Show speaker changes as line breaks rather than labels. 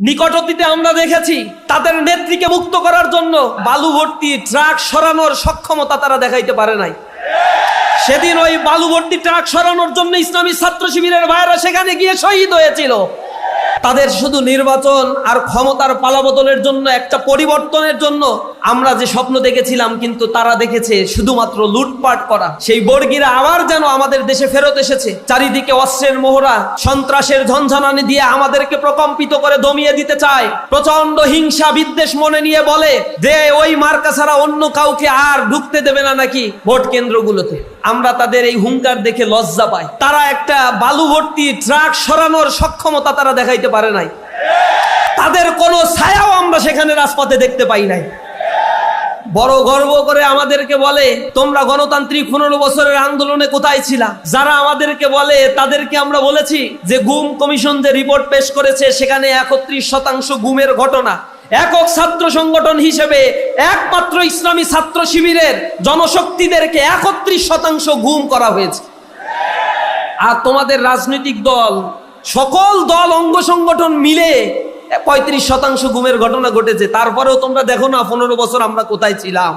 নিকট অতীতে আমরা দেখেছি তাদের নেত্রীকে মুক্ত করার জন্য বালু ভর্তি ট্রাক সরানোর সক্ষমতা তারা দেখাইতে পারে নাই। সেদিন ওই বালু ভর্তি ট্রাক সরানোর জন্য ইসলামী ছাত্র শিবিরের ভাইরা সেখানে গিয়ে শহীদ হয়েছিল। তাদের শুধু নির্বাচন আর ক্ষমতার পালাবদলের জন্য, একটা পরিবর্তনের জন্য আমরা যে স্বপ্ন দেখেছিলাম, কিন্তু তারা দেখেছে শুধুমাত্র লুটপাট করা। সেই বর্গীরা আবার যেন আমাদের দেশে ফেরত এসেছে। চারিদিকে অস্ত্রের মোহরা, সন্ত্রাসের ঝনঝনানি দিয়ে আমাদেরকে প্রকম্পিত করে দমিয়ে দিতে চায়। প্রচন্ড হিংসা বিদ্বেষ মনে নিয়ে বলে যে ওই মার্কা ছাড়া অন্য কাউকে আর ঢুকতে দেবে না নাকি ভোট কেন্দ্রগুলোতে। আমরা তাদের এই হুঙ্কার দেখে লজ্জা পাই। তারা একটা বালু ভর্তি ট্রাক সরানোর সক্ষমতা তারা দেখাইতে পারে নাই। তাদের কোনো ছায়াও আমরা সেখানে রাজপথে দেখতে পাই নাই। বড় গর্ব করে আমাদেরকে বলে তোমরা গণতান্ত্রিক 15 বছরের আন্দোলনে কোথায় ছিলা। যারা আমাদেরকে বলে তাদেরকে আমরা বলেছি যে গুম কমিশন যে রিপোর্ট পেশ করেছে সেখানে 31% গুমের ঘটনা। একক ছাত্র সংগঠন হিসেবে একমাত্র ইসলামী ছাত্র শিবিরের জনশক্তিদেরকে 31% গুম করা হয়েছে। আর তোমাদের রাজনৈতিক দল, সকল দল অঙ্গ সংগঠন মিলে 35% গুমের ঘটনা ঘটেছে। তারপরেও তোমরা দেখো না 15 বছর আমরা কোথায় ছিলাম।